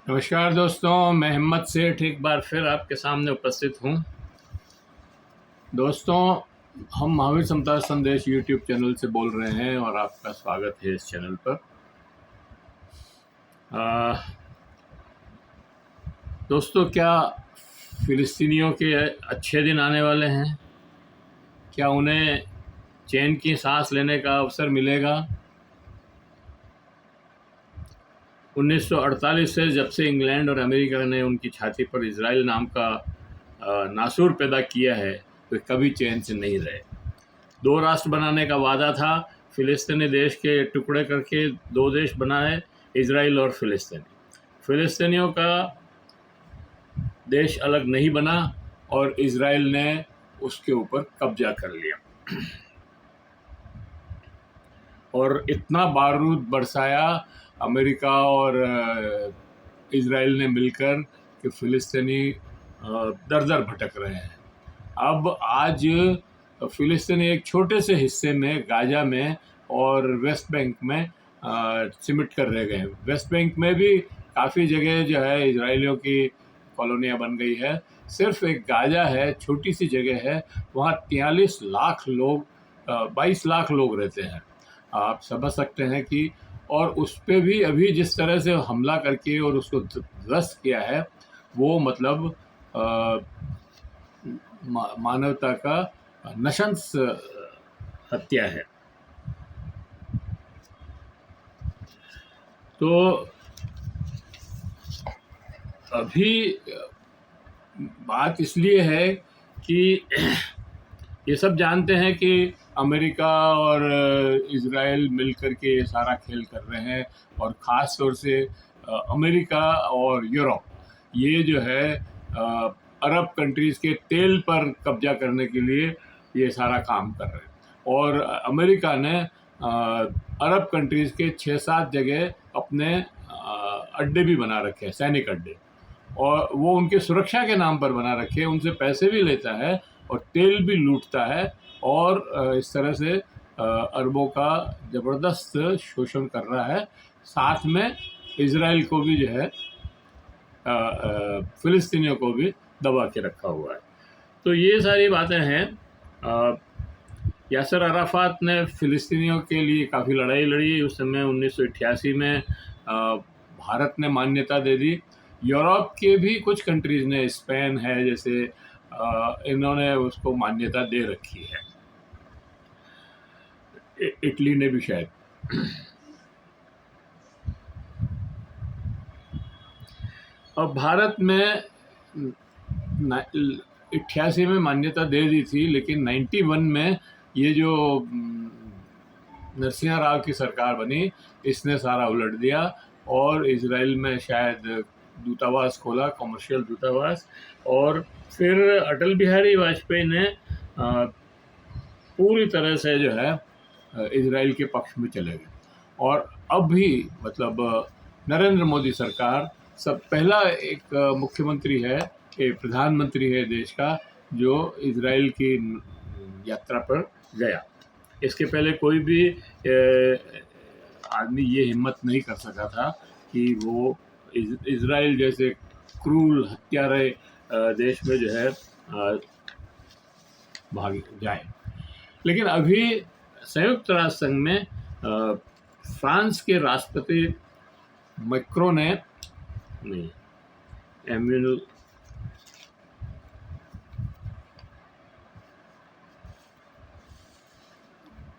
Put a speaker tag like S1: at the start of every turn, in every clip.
S1: नमस्कार दोस्तों, मैं हिम्मत सेठ एक बार फिर आपके सामने उपस्थित हूँ। दोस्तों, हम महावीर समता संदेश यूट्यूब चैनल से बोल रहे हैं और आपका स्वागत है इस चैनल पर। दोस्तों, क्या फ़िलिस्तीनियों के अच्छे दिन आने वाले हैं? क्या उन्हें चैन की सांस लेने का अवसर मिलेगा? 1948 से जब से इंग्लैंड और अमेरिका ने उनकी छाती पर इजराइल नाम का नासूर पैदा किया है, तो कभी चैन से नहीं रहे। दो राष्ट्र बनाने का वादा था। फ़िलिस्तीनी देश के टुकड़े करके दो देश बनाए, इजराइल और फ़िलिस्तीनी। फ़िलिस्तीनियों का देश अलग नहीं बना और इजराइल ने उसके ऊपर कब्जा कर लिया और इतना बारूद बरसाया अमेरिका और इजराइल ने मिलकर कि फ़िलिस्तीनी दर दर भटक रहे हैं। अब आज फ़िलिस्तीनी एक छोटे से हिस्से में गाज़ा में और वेस्ट बैंक में सिमट कर रह गए हैं। वेस्ट बैंक में भी काफ़ी जगह जो है इजराइलियों की कॉलोनियाँ बन गई है। सिर्फ एक गाज़ा है, छोटी सी जगह है, वहाँ 43 लाख लोग 22 लाख लोग रहते हैं। आप समझ सकते हैं कि और उस पे भी अभी जिस तरह से हमला करके और उसको ध्वस्त किया है, वो मतलब मानवता का नशंस हत्या है। तो अभी बात इसलिए है कि ये सब जानते हैं कि अमेरिका और इजराइल मिलकर के ये सारा खेल कर रहे हैं और ख़ास तौर से अमेरिका और यूरोप ये जो है अरब कंट्रीज़ के तेल पर कब्जा करने के लिए ये सारा काम कर रहे हैं। और अमेरिका ने अरब कंट्रीज़ के 6-7 जगह अपने अड्डे भी बना रखे हैं, सैनिक अड्डे, और वो उनके सुरक्षा के नाम पर बना रखे हैं। उनसे पैसे भी लेता है और तेल भी लूटता है और इस तरह से अरबों का ज़बरदस्त शोषण कर रहा है। साथ में इजराइल को भी जो है फ़िलिस्तीनियों को भी दबा के रखा हुआ है। तो ये सारी बातें हैं। यासर अराफात ने फ़िलिस्तीनियों के लिए काफ़ी लड़ाई लड़ी। उस समय 1988 में भारत ने मान्यता दे दी। यूरोप के भी कुछ कंट्रीज़ ने, स्पेन है जैसे, इन्होंने उसको मान्यता दे रखी है। इटली ने भी शायद। अब भारत में 88 में मान्यता दे दी थी, लेकिन 91 में ये जो नरसिंहा राव की सरकार बनी, इसने सारा उलट दिया और इजराइल में शायद दूतावास खोला, कमर्शियल दूतावास, और फिर अटल बिहारी वाजपेयी ने पूरी तरह से जो है इजराइल के पक्ष में चले गए। और अब भी मतलब नरेंद्र मोदी सरकार सब पहला एक मुख्यमंत्री है, एक प्रधानमंत्री है देश का, जो इजराइल की यात्रा पर गया। इसके पहले कोई भी आदमी ये हिम्मत नहीं कर सका था कि वो इजराइल जैसे क्रूर हत्यारे देश में जो है भाग जाए। लेकिन अभी संयुक्त राष्ट्र संघ में फ्रांस के राष्ट्रपति मैक्रो ने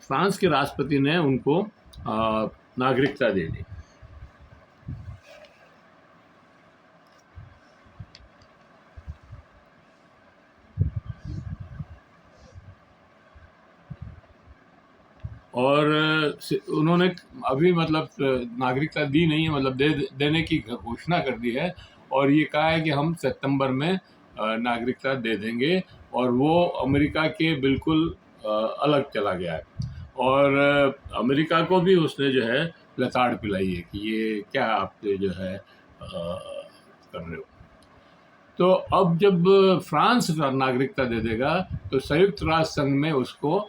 S1: फ्रांस के राष्ट्रपति ने उनको नागरिकता दे दी। और उन्होंने अभी मतलब नागरिकता दी नहीं है, मतलब देने की घोषणा कर दी है और ये कहा है कि हम सितंबर में नागरिकता दे देंगे। और वो अमेरिका के बिल्कुल अलग चला गया है और अमेरिका को भी उसने जो है लताड़ पिलाई है कि ये क्या आप जो है कर रहे हो। तो अब जब फ्रांस नागरिकता दे देगा तो संयुक्त राष्ट्र संघ में उसको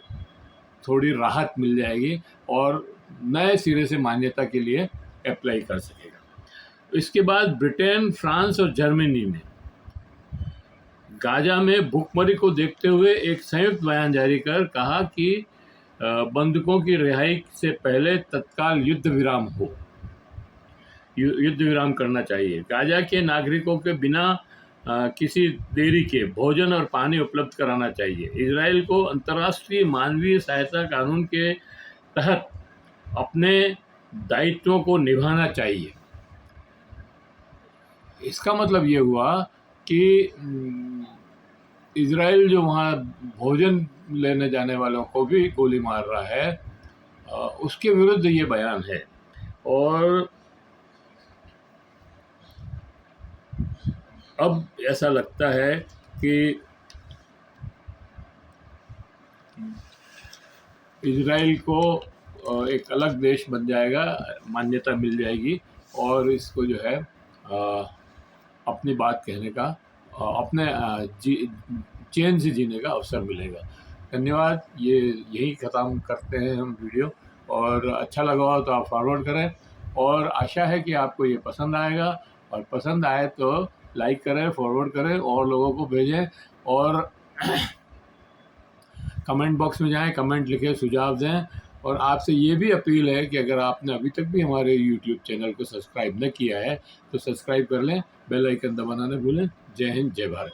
S1: थोड़ी राहत मिल जाएगी और नए सिरे से मान्यता के लिए अप्लाई कर सकेगा। इसके बाद ब्रिटेन, फ्रांस और जर्मनी ने गाजा में भुखमरी को देखते हुए एक संयुक्त बयान जारी कर कहा कि बंधकों की रिहाई से पहले तत्काल युद्ध विराम करना चाहिए। गाजा के नागरिकों के बिना किसी देरी के भोजन और पानी उपलब्ध कराना चाहिए। इजराइल को अंतर्राष्ट्रीय मानवीय सहायता कानून के तहत अपने दायित्वों को निभाना चाहिए। इसका मतलब ये हुआ कि इजराइल जो वहाँ भोजन लेने जाने वालों को भी गोली मार रहा है, उसके विरुद्ध ये बयान है। और अब ऐसा लगता है कि इजराइल को एक अलग देश बन जाएगा, मान्यता मिल जाएगी और इसको जो है अपनी बात कहने का, अपने चैन से जीने का अवसर मिलेगा। धन्यवाद। यही ख़त्म करते हैं हम वीडियो, और अच्छा लगा हो तो आप फॉरवर्ड करें, और आशा है कि आपको ये पसंद आएगा, और पसंद आए तो लाइक करें, फॉरवर्ड करें और लोगों को भेजें, और कमेंट बॉक्स में जाएं, कमेंट लिखें, सुझाव दें। और आपसे ये भी अपील है कि अगर आपने अभी तक भी हमारे यूट्यूब चैनल को सब्सक्राइब न किया है तो सब्सक्राइब कर लें, बेल आइकन दबाना न भूलें। जय हिंद, जय भारत।